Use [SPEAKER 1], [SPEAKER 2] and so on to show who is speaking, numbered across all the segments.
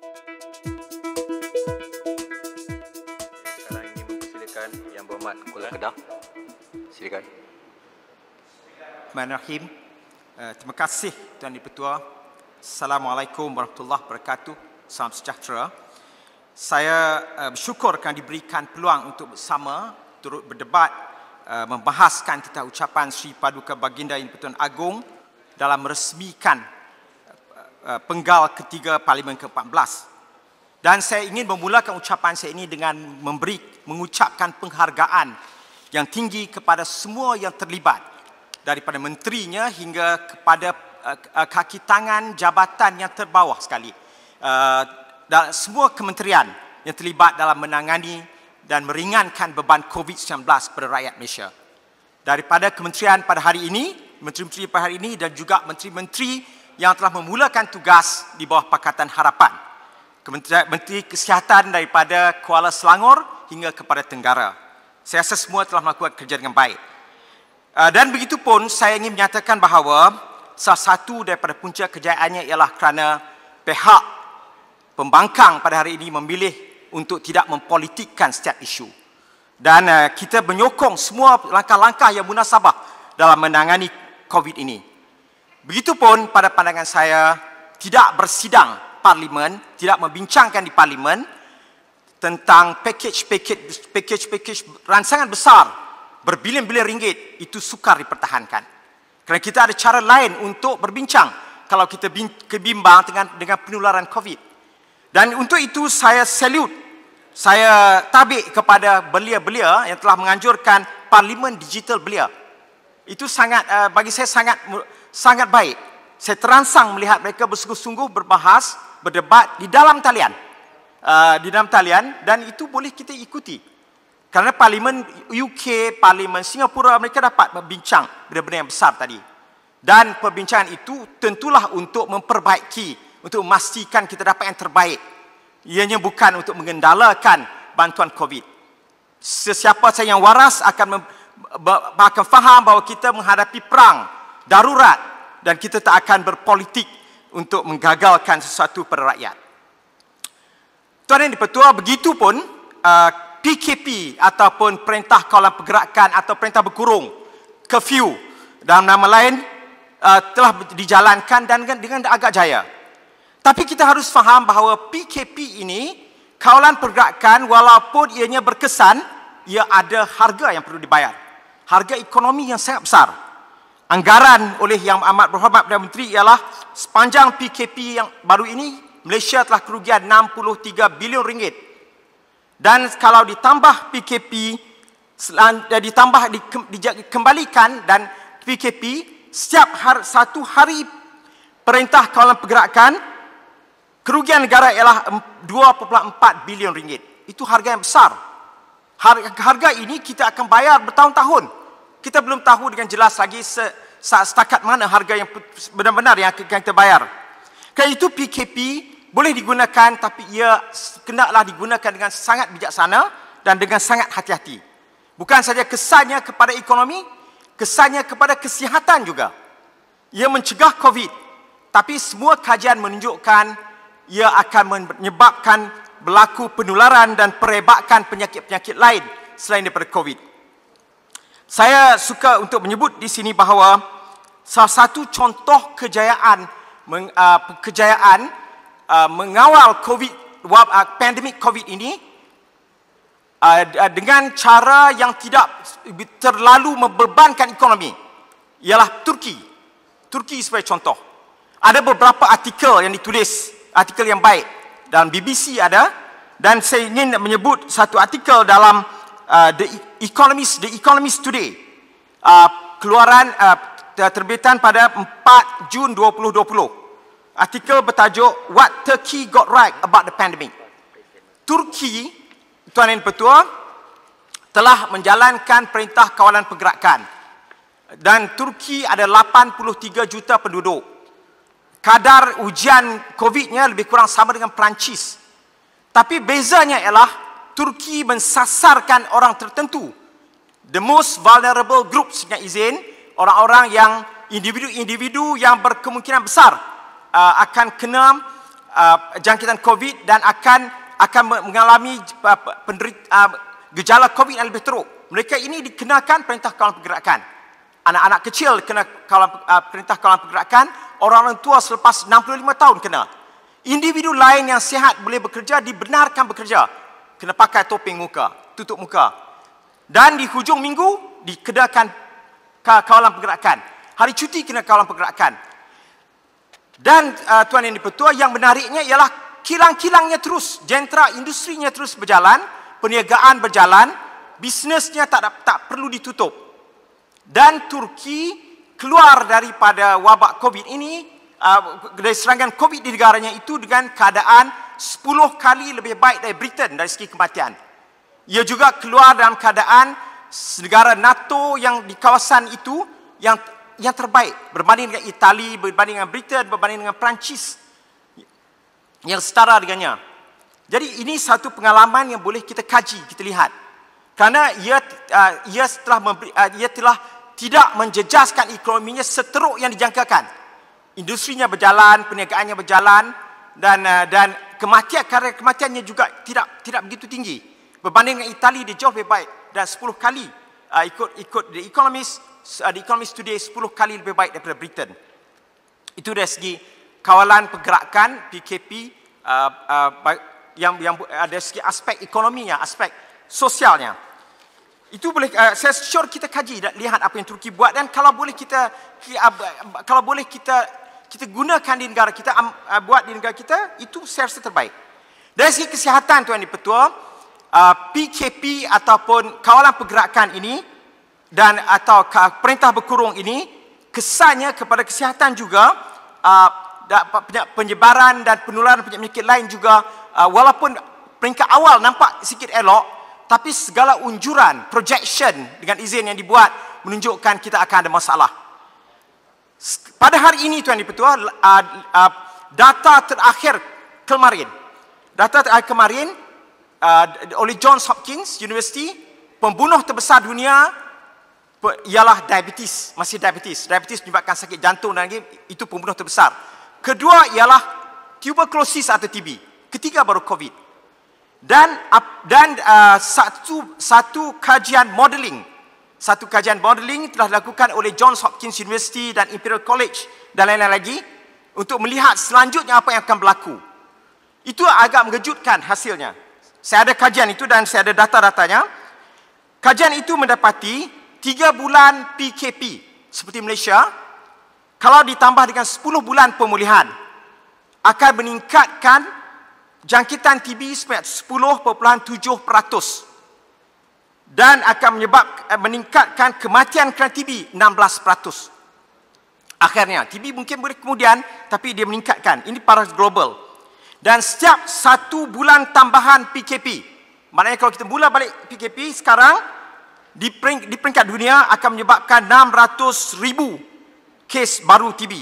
[SPEAKER 1] Sekarang ingin mempersilakan Yang Berhormat Kepala Kedah. Silakan.
[SPEAKER 2] Bismillahirrahmanirrahim. Terima kasih Tuan Di-Pertua. Assalamualaikum warahmatullahi wabarakatuh. Salam sejahtera. Saya bersyukur kerana diberikan peluang untuk bersama turut berdebat membahaskan tentang ucapan Sri Paduka Baginda Yang Di-Pertuan Agong dalam meresmikan penggal ketiga Parlimen ke-14. Dan saya ingin memulakan ucapan saya ini dengan mengucapkan penghargaan yang tinggi kepada semua yang terlibat, daripada menterinya hingga kepada kaki tangan jabatan yang terbawah sekali. Dan semua kementerian yang terlibat dalam menangani dan meringankan beban COVID-19 pada rakyat Malaysia. Daripada kementerian pada hari ini, menteri-menteri pada hari ini dan juga menteri-menteri yang telah memulakan tugas di bawah Pakatan Harapan. Menteri Kesihatan daripada Kuala Selangor hingga kepada Tenggara. Saya rasa semua telah melakukan kerja dengan baik. Dan begitu pun saya ingin menyatakan bahawa salah satu daripada punca kejayaannya ialah kerana pihak pembangkang pada hari ini memilih untuk tidak mempolitikkan setiap isu. Dan kita menyokong semua langkah-langkah yang munasabah dalam menangani COVID ini. Begitupun pada pandangan saya tidak bersidang Parlimen, tidak membincangkan di Parlimen tentang package rancangan besar berbilion-bilion ringgit, itu sukar dipertahankan. Kerana kita ada cara lain untuk berbincang kalau kita kebimbang dengan penularan COVID. Dan untuk itu saya salute, saya tabik kepada belia-belia yang telah menganjurkan Parlimen Digital Belia. Itu sangat bagi saya sangat baik. Saya terangsang melihat mereka bersungguh-sungguh berdebat di dalam talian. Dan itu boleh kita ikuti. Kerana Parlimen UK, Parlimen Singapura, mereka dapat membincang benda-benda yang besar tadi. Dan perbincangan itu tentulah untuk memperbaiki, untuk memastikan kita dapat yang terbaik. Ianya bukan untuk mengendalakan bantuan COVID. Sesiapa sahaja yang waras akan faham bahawa kita menghadapi perang darurat dan kita tak akan berpolitik untuk menggagalkan sesuatu pada rakyat. Tuan Yang Di-Pertua, begitu pun PKP ataupun Perintah Kawalan Pergerakan atau Perintah Berkurung, curfew dalam nama lain, telah dijalankan dan dengan agak jaya. Tapi kita harus faham bahawa PKP ini, kawalan pergerakan, walaupun ianya berkesan, ia ada harga yang perlu dibayar. Harga ekonomi yang sangat besar. Anggaran oleh Yang Amat Berhormat Perdana Menteri ialah sepanjang PKP yang baru ini, Malaysia telah kerugian 63 bilion ringgit. Dan kalau ditambah PKP, dikembalikan dan PKP, satu hari Perintah Kawalan Pergerakan, kerugian negara ialah 2.4 bilion ringgit. Itu harga yang besar. Harga ini kita akan bayar bertahun-tahun. Kita belum tahu dengan jelas lagi setakat mana harga yang benar-benar yang akan kita bayar. Kerana itu PKP boleh digunakan, tapi ia hendaklah digunakan dengan sangat bijaksana dan dengan sangat hati-hati. Bukan saja kesannya kepada ekonomi, kesannya kepada kesihatan juga. Ia mencegah COVID, tapi semua kajian menunjukkan ia akan menyebabkan berlaku penularan dan perebakan penyakit-penyakit lain selain daripada COVID. Saya suka untuk menyebut di sini bahawa salah satu contoh kejayaan mengawal pandemik COVID ini dengan cara yang tidak terlalu membebankan ekonomi ialah Turki. Turki sebagai contoh. Ada beberapa artikel yang ditulis, artikel yang baik dalam BBC ada, dan saya ingin menyebut satu artikel dalam The Economist Today, keluaran terbitan pada 4 Jun 2020. Artikel bertajuk What Turkey Got Right About the Pandemic. Turki, Tuan Yang Di-Pertua, telah menjalankan Perintah Kawalan Pergerakan. Dan Turki ada 83 juta penduduk. Kadar ujian COVID-nya lebih kurang sama dengan Perancis. Tapi bezanya ialah Turki mensasarkan orang tertentu. The most vulnerable groups, dengan izin, orang-orang yang individu-individu yang berkemungkinan besar akan kena jangkitan COVID dan akan mengalami gejala COVID yang lebih teruk. Mereka ini dikenakan Perintah Kawalan Pergerakan. Anak-anak kecil kena Perintah Kawalan Pergerakan, orang-orang tua selepas 65 tahun kena. Individu lain yang sihat boleh bekerja, dibenarkan bekerja. Kena pakai topeng muka, tutup muka. Dan di hujung minggu, dikenakan kawalan pergerakan. Hari cuti kena kawalan pergerakan. Dan Tuan Yang Di-Pertua, yang menariknya ialah kilang-kilangnya terus, jentera industrinya terus berjalan, perniagaan berjalan, bisnesnya tak perlu ditutup. Dan Turki keluar daripada wabak COVID ini, dari serangan COVID di negaranya itu dengan keadaan 10 kali lebih baik dari Britain dari segi kematian. Ia juga keluar dalam keadaan negara NATO yang di kawasan itu yang terbaik berbanding dengan Itali, berbanding dengan Britain, berbanding dengan Perancis yang setara dengannya. Jadi ini satu pengalaman yang boleh kita kaji, kita lihat. Kerana ia telah tidak menjejaskan ekonominya seteruk yang dijangkakan. Industrinya berjalan, perniagaannya berjalan dan kematiannya juga tidak begitu tinggi. Berbanding dengan Itali, dia jauh lebih baik dan 10 kali ikut The Economist Today 10 kali lebih baik daripada Britain. Itu dari segi kawalan pergerakan PKP yang ada segi aspek ekonominya, aspek sosialnya. Itu boleh saya sure kita kaji dan lihat apa yang Turki buat, dan kalau boleh kita gunakan di negara kita, buat di negara kita, itu saya rasa terbaik. Dari segi kesihatan Tuan Di-Pertua, PKP ataupun kawalan pergerakan ini dan atau perintah berkurung ini kesannya kepada kesihatan juga, penyebaran dan penularan penyakit lain juga, walaupun peringkat awal nampak sikit elok, tapi segala unjuran, projection dengan izin yang dibuat menunjukkan kita akan ada masalah. Pada hari ini Tuan Di-Pertua, data terakhir kemarin oleh Johns Hopkins University, pembunuh terbesar dunia ialah diabetes, masih diabetes. Diabetes menyebabkan sakit jantung dan lagi, itu pembunuh terbesar. Kedua ialah tuberculosis atau TB. Ketiga baru COVID. Dan satu kajian modeling telah dilakukan oleh Johns Hopkins University dan Imperial College dan lain-lain lagi untuk melihat selanjutnya apa yang akan berlaku. Itu agak mengejutkan hasilnya. Saya ada kajian itu dan saya ada data-datanya. Kajian itu mendapati 3 bulan PKP seperti Malaysia, kalau ditambah dengan 10 bulan pemulihan, akan meningkatkan jangkitan TB sebanyak 10.7% dan akan meningkatkan kematian kerana TB 16%. Akhirnya, TB mungkin boleh kemudian, tapi dia meningkatkan. Ini para global. Dan setiap 1 bulan tambahan PKP, maknanya kalau kita mula balik PKP sekarang, di peringkat dunia akan menyebabkan 600,000 kes baru TB.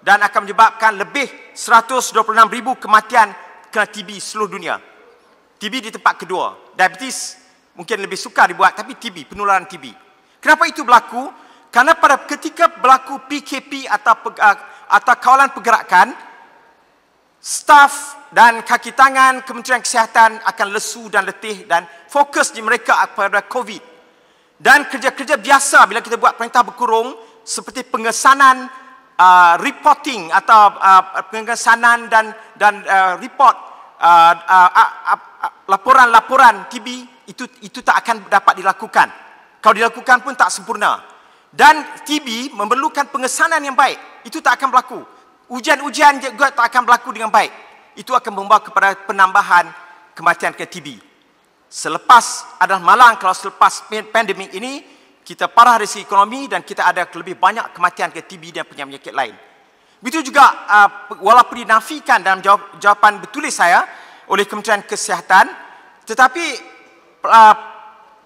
[SPEAKER 2] Dan akan menyebabkan lebih 126,000 kematian kerana TB seluruh dunia. TB di tempat kedua. Diabetes mungkin lebih sukar dibuat, tapi TB, penularan TB. Kenapa itu berlaku? Kerana pada ketika berlaku PKP atau kawalan pergerakan, staf dan kaki tangan Kementerian Kesihatan akan lesu dan letih dan fokus di mereka pada COVID. Dan kerja-kerja biasa bila kita buat perintah berkurung seperti pengesanan reporting atau pengesanan dan report laporan TB itu tak akan dapat dilakukan. Kalau dilakukan pun tak sempurna. Dan TB memerlukan pengesanan yang baik. Itu tak akan berlaku. Ujian-ujian juga tak akan berlaku dengan baik. Itu akan membawa kepada penambahan kematian ke TB. Adalah malang kalau selepas pandemik ini kita parah dari segi ekonomi dan kita ada lebih banyak kematian ke TB dan penyakit lain. Begitu juga walaupun dinafikan dalam jawapan bertulis saya oleh Kementerian Kesihatan, tetapi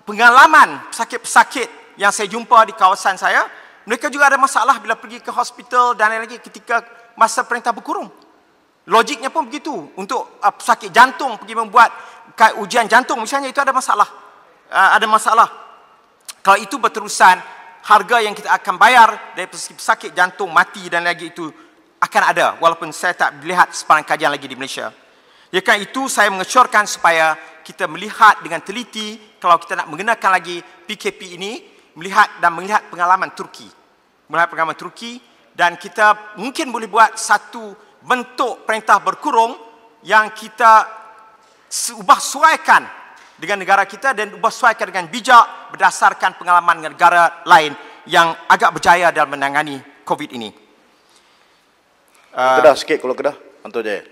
[SPEAKER 2] pengalaman pesakit-pesakit yang saya jumpa di kawasan saya, mereka juga ada masalah bila pergi ke hospital dan lain lagi ketika masa perintah berkurung. Logiknya pun begitu. Untuk pesakit jantung pergi membuat ujian jantung misalnya, itu ada masalah. Kalau itu berterusan, harga yang kita akan bayar dari pesakit jantung mati dan lagi itu akan ada walaupun saya tak melihat sebarang kajian lagi di Malaysia. Ya kan itu saya mengesyorkan supaya kita melihat dengan teliti kalau kita nak menggunakan lagi PKP ini, melihat pengalaman Turki. Melihat pengalaman Turki dan kita mungkin boleh buat satu bentuk perintah berkurung yang kita ubah suaikan dengan negara kita dan ubah suaikan dengan bijak berdasarkan pengalaman negara lain yang agak berjaya dalam menangani COVID ini.
[SPEAKER 3] Kedah sikit kalau Kedah, Anto Jaya.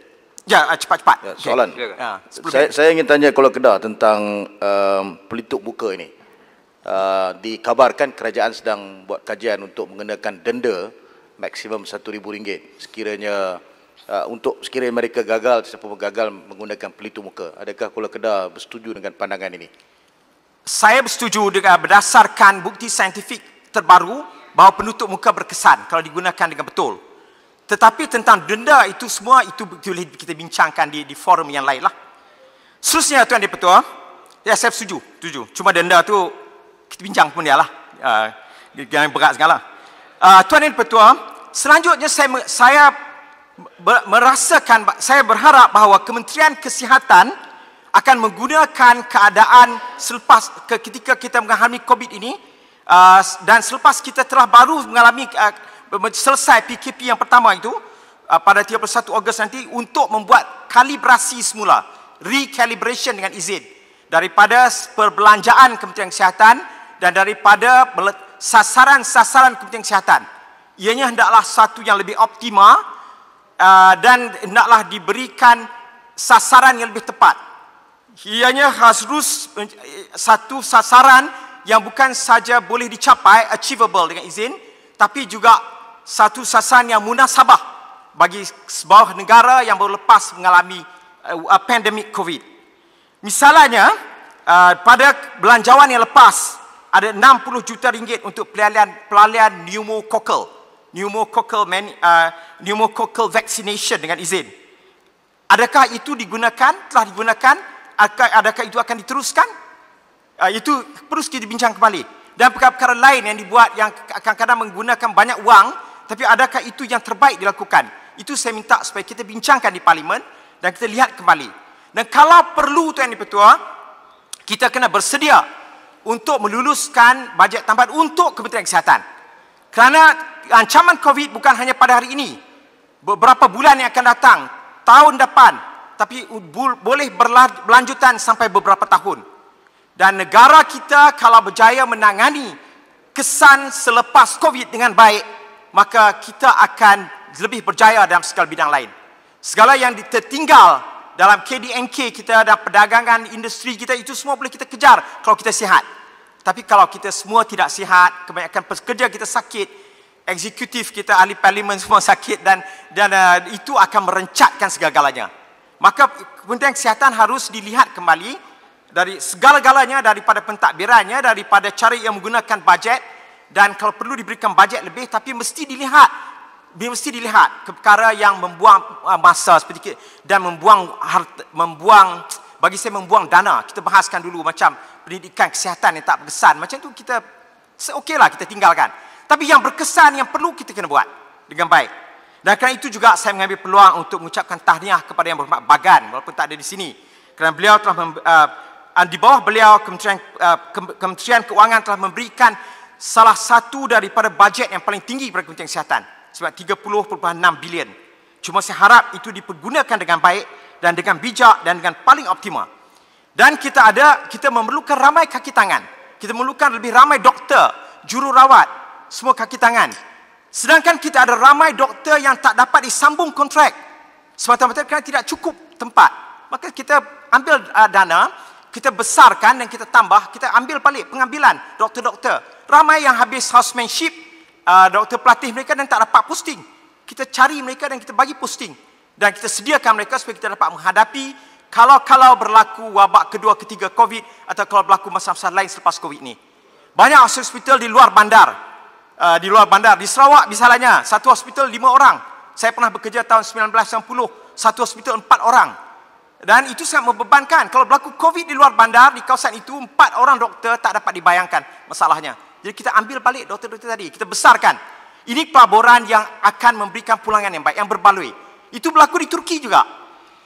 [SPEAKER 2] Ya, cepat-cepat.
[SPEAKER 3] Ya, soalan.
[SPEAKER 2] Okay.
[SPEAKER 3] Saya ingin tanya kalau Kedah tentang pelitup muka ini. Dikabarkan kerajaan sedang buat kajian untuk mengenakan denda maksimum RM1,000 sekiranya sekiranya mereka gagal, siapa pun gagal menggunakan pelitup muka. Adakah Kuala Kedah bersetuju dengan pandangan ini?
[SPEAKER 2] Saya bersetuju dengan berdasarkan bukti saintifik terbaru bahawa penutup muka berkesan kalau digunakan dengan betul. Tetapi tentang denda itu semua itu boleh kita bincangkan di forum yang lain lah. Seterusnya Tuan Dipertua, ya saya setuju. Cuma denda tu kita bincang pun dia lah. Jangan berat segala. Tuan Dipertua, selanjutnya saya merasakan, saya berharap bahawa Kementerian Kesihatan akan menggunakan keadaan selepas ketika kita mengalami COVID ini dan selepas kita telah baru mengalami selesai PKP yang pertama itu pada 31 Ogos nanti untuk membuat kalibrasi semula, recalibration dengan izin daripada perbelanjaan Kementerian Kesihatan dan daripada sasaran-sasaran Kementerian Kesihatan. Ianya hendaklah satu yang lebih optimal dan hendaklah diberikan sasaran yang lebih tepat. Ianya harus satu sasaran yang bukan saja boleh dicapai, achievable dengan izin, tapi juga satu sasaran yang munasabah bagi sebuah negara yang baru lepas mengalami pandemik COVID. Misalnya, pada belanjawan yang lepas, ada RM60 juta untuk pelalian pneumococcal vaccination dengan izin. Adakah itu telah digunakan? Adakah itu akan diteruskan? Itu perlu kita bincang kembali. Dan perkara-perkara lain yang dibuat yang kadang-kadang menggunakan banyak wang, tapi adakah itu yang terbaik dilakukan? Itu saya minta supaya kita bincangkan di Parlimen dan kita lihat kembali. Dan kalau perlu Tuan Dipertua, kita kena bersedia untuk meluluskan bajet tambahan untuk Kementerian Kesihatan. Kerana ancaman COVID bukan hanya pada hari ini. Beberapa bulan yang akan datang, tahun depan, tapi boleh berlanjutan sampai beberapa tahun. Dan negara kita kalau berjaya menangani kesan selepas COVID dengan baik, maka kita akan lebih berjaya dalam segala bidang lain. Segala yang tertinggal dalam KDNK kita dan perdagangan industri kita itu semua boleh kita kejar kalau kita sihat. Tapi kalau kita semua tidak sihat, kebanyakan pekerja kita sakit, eksekutif kita, ahli parlimen semua sakit dan itu akan merencatkan segala-galanya. Maka Kementerian Kesihatan harus dilihat kembali dari segala-galanya, daripada pentadbirannya, daripada cara yang menggunakan bajet, dan kalau perlu diberikan bajet lebih, tapi mesti dilihat perkara yang membuang masa seperti dan membuang bagi saya membuang dana. Kita bahaskan dulu macam pendidikan kesihatan yang tak berkesan, macam tu kita okeylah kita tinggalkan. Tapi yang berkesan yang perlu kita kena buat dengan baik. Dan kerana itu juga saya mengambil peluang untuk mengucapkan tahniah kepada Yang Berhormat Bagan walaupun tak ada di sini. Kerana beliau telah di bawah beliau Kementerian Keuangan telah memberikan salah satu daripada bajet yang paling tinggi pada Kementerian Kesihatan sebab 30.6 bilion. Cuma saya harap itu dipergunakan dengan baik dan dengan bijak dan dengan paling optimal. Dan kita memerlukan ramai kaki tangan. Kita memerlukan lebih ramai doktor, jururawat, semua kaki tangan. Sedangkan kita ada ramai doktor yang tak dapat disambung kontrak semata-mata kerana tidak cukup tempat. Maka kita ambil dana, kita besarkan dan kita tambah, kita ambil balik pengambilan doktor-doktor. Ramai yang habis housemanship, doktor pelatih mereka dan tak dapat posting. Kita cari mereka dan kita bagi posting. Dan kita sediakan mereka supaya kita dapat menghadapi kalau berlaku wabak kedua, ketiga COVID atau kalau berlaku masalah-masalah lain selepas COVID ini. Banyak hospital di luar bandar. Di Sarawak misalnya, satu hospital 5 orang. Saya pernah bekerja tahun 1990, satu hospital 4 orang. Dan itu sangat membebankan. Kalau berlaku COVID di luar bandar, di kawasan itu 4 orang doktor tak dapat dibayangkan masalahnya. Jadi kita ambil balik doktor-doktor tadi, kita besarkan. Ini pelaburan yang akan memberikan pulangan yang baik, yang berbaloi. Itu berlaku di Turki juga.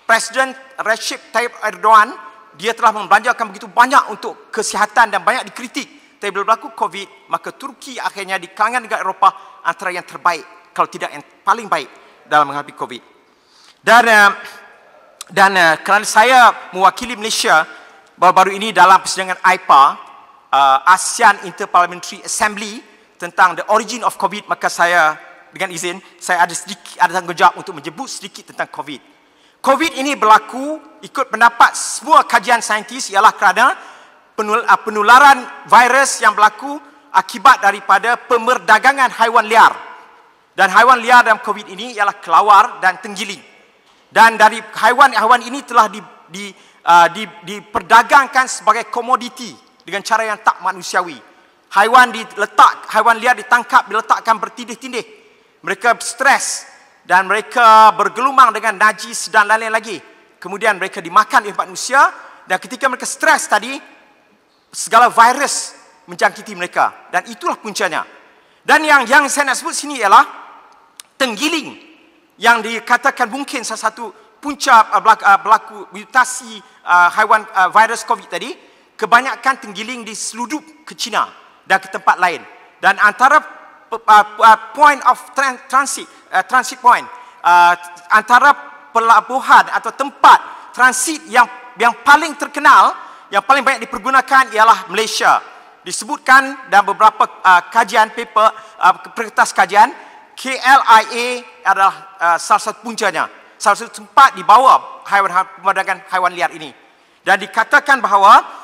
[SPEAKER 2] Presiden Recep Tayyip Erdogan, dia telah membelanjakan begitu banyak untuk kesihatan dan banyak dikritik. Tapi bila berlaku COVID, maka Turki akhirnya di kalangan negara Eropah antara yang terbaik, kalau tidak yang paling baik dalam menghadapi COVID. Dan kerana saya mewakili Malaysia baru-baru ini dalam persidangan AIPA, ASEAN Interparliamentary Assembly, tentang the origin of COVID, maka saya dengan izin saya ada tanggungjawab untuk menyebut sedikit tentang COVID. COVID ini berlaku ikut pendapat semua kajian saintis ialah kerana penularan virus yang berlaku akibat daripada pemerdagangan haiwan liar. Dan haiwan liar dalam COVID ini ialah kelawar dan tenggiling. Dan dari haiwan-haiwan ini telah diperdagangkan sebagai komoditi dengan cara yang tak manusiawi. Haiwan liar ditangkap, diletakkan bertindih-tindih. Mereka stres dan mereka bergelumang dengan najis dan lain-lain lagi. Kemudian mereka dimakan oleh manusia dan ketika mereka stres tadi, segala virus menjangkiti mereka. Dan itulah puncanya. Dan yang saya nak sebut sini ialah tenggiling yang dikatakan mungkin salah satu punca berlaku mutasi haiwan virus COVID tadi. Kebanyakan tenggiling diseludup ke China dan ke tempat lain. Dan antara point of transit point, antara pelabuhan atau tempat transit yang paling terkenal, yang paling banyak dipergunakan ialah Malaysia. Disebutkan dalam beberapa kajian paper, kertas kajian, KLIA adalah salah satu puncanya, salah satu tempat di bawah pemandangan haiwan liar ini. Dan dikatakan bahawa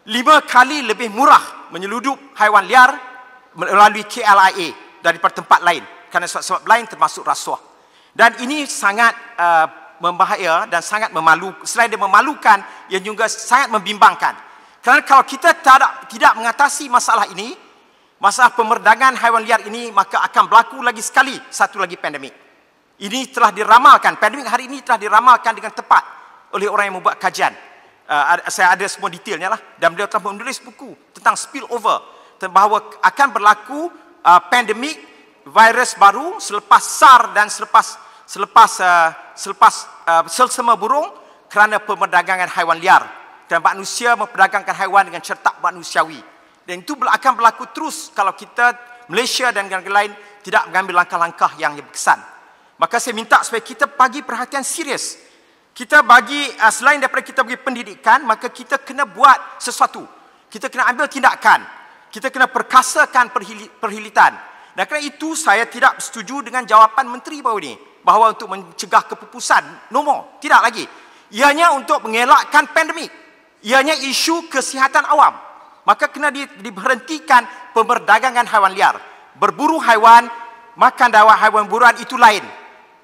[SPEAKER 2] 5 kali lebih murah menyeludup haiwan liar melalui KLIA daripada tempat lain, kerana sebab-sebab lain termasuk rasuah. Dan ini sangat membahaya dan sangat memalukan. Selain dia memalukan, ia juga sangat membimbangkan. Kerana kalau kita tidak mengatasi masalah ini, masalah pemerdagangan haiwan liar ini, maka akan berlaku lagi sekali satu lagi pandemik. Ini telah diramalkan, pandemik hari ini telah diramalkan dengan tepat oleh orang yang membuat kajian. Saya ada semua detailnya lah, dan beliau telah menulis buku tentang spillover, bahawa akan berlaku pandemik virus baru selepas SARS dan selepas selsema burung kerana pemerdagangan haiwan liar. Dan manusia memperdagangkan haiwan dengan cara tak manusiawi. Dan itu akan berlaku terus kalau kita, Malaysia dan negara lain, tidak mengambil langkah-langkah yang berkesan. Maka saya minta supaya kita bagi perhatian serius. Kita bagi, selain daripada kita bagi pendidikan, maka kita kena buat sesuatu. Kita kena ambil tindakan. Kita kena perkasakan perhilitan. Dan kerana itu saya tidak setuju dengan jawapan menteri baru ini, bahawa untuk mencegah kepupusan, no more, tidak lagi. Ianya untuk mengelakkan pandemik. Ianya isu kesihatan awam. Maka kena diberhentikan pemerdagangan haiwan liar. Berburu haiwan, makan haiwan buruan itu lain.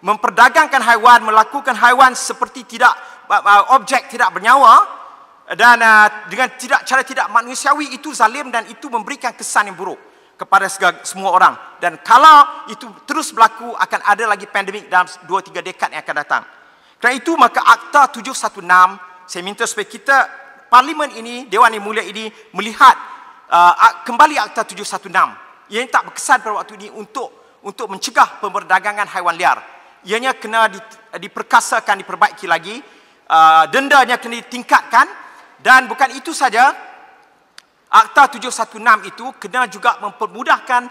[SPEAKER 2] Memperdagangkan haiwan, melakukan haiwan seperti objek tidak bernyawa dan dengan cara tidak manusiawi, itu zalim dan itu memberikan kesan yang buruk kepada semua orang. Dan kalau itu terus berlaku, akan ada lagi pandemik dalam 2-3 dekad yang akan datang. Kerana itu maka Akta 716, saya minta supaya kita, Parlimen ini, Dewan Yang Mulia ini melihat kembali Akta 716. Ia tak berkesan pada waktu ini untuk mencegah pemerdagangan haiwan liar. Ianya kena diperkasakan, diperbaiki lagi. Dendanya kena ditingkatkan. Dan bukan itu saja, Akta 716 itu kena juga mempermudahkan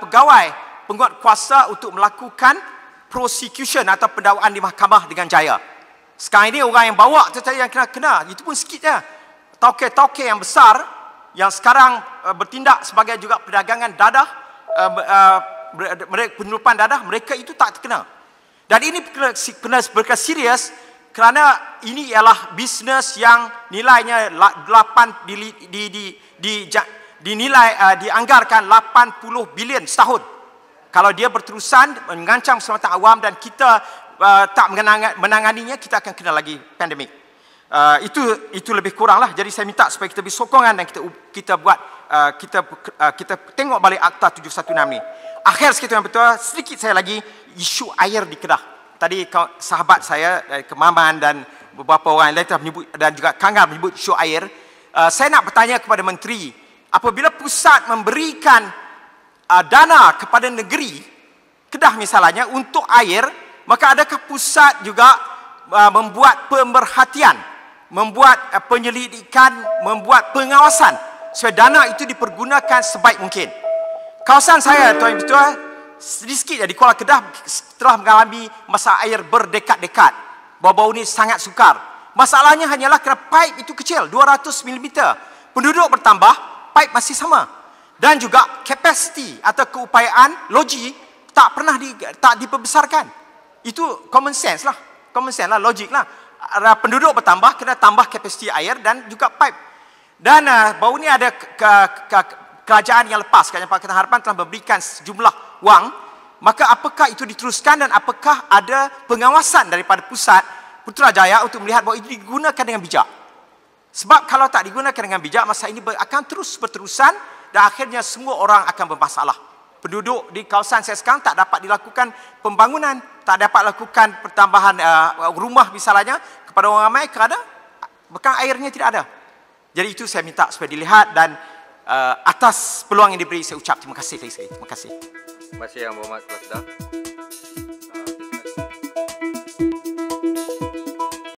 [SPEAKER 2] pegawai penguat kuasa untuk melakukan prosecution atau pendakwaan di mahkamah dengan jaya. Sekarang ini orang yang bawa tetapi yang kena, itu pun sikit je. Tauke-tauke yang besar yang sekarang bertindak sebagai juga perdagangan dadah, penyeludupan dadah, mereka itu tak terkena. Dan ini kena berkata serius kerana ini ialah bisnes yang nilainya dianggarkan 80 bilion setahun. Kalau dia berterusan mengancam keselamatan awam dan kita tak menanganinya, kita akan kena lagi pandemik. Itu lebih kuranglah. Jadi saya minta supaya kita beri sokongan dan kita buat kita tengok balik Akta 716 ni. Akhir sekali yang betul, sedikit saya lagi isu air di Kedah. Tadi sahabat saya dari Kemaman dan beberapa orang lain telah menyebut, dan juga Kangar menyebut isu air. Saya nak bertanya kepada menteri, apabila pusat memberikan dana kepada negeri Kedah misalnya untuk air, maka adakah pusat juga membuat pemerhatian, membuat penyelidikan, membuat pengawasan supaya dana itu dipergunakan sebaik mungkin. Kawasan saya, Tuan Ketua, sedikit di Kuala Kedah telah mengalami masalah air berdekad-dekad. Bau-bau ini sangat sukar. Masalahnya hanyalah kerana paip itu kecil, 200 mm. Penduduk bertambah, paip masih sama. Dan juga kapasiti atau keupayaan logi tak pernah tak diperbesarkan. Itu common sense lah, logik lah. Penduduk bertambah, kena tambah kapasiti air dan juga paip. Dan baru ni ada kerajaan yang lepas, Kerajaan Pakatan Harapan telah memberikan sejumlah wang. Maka apakah itu diteruskan dan apakah ada pengawasan daripada pusat Putrajaya untuk melihat bahawa itu digunakan dengan bijak? Sebab kalau tak digunakan dengan bijak, masa ini akan terus berterusan dan akhirnya semua orang akan bermasalah. Penduduk di kawasan saya sekarang tak dapat dilakukan pembangunan, tak dapat lakukan pertambahan rumah misalnya kepada orang ramai kerana bahkan airnya tidak ada. Jadi itu saya minta supaya dilihat dan atas peluang yang diberi saya ucap terima kasih sekali. Terima kasih.
[SPEAKER 1] Terima kasih Yang Berhormat Ketua Kedah.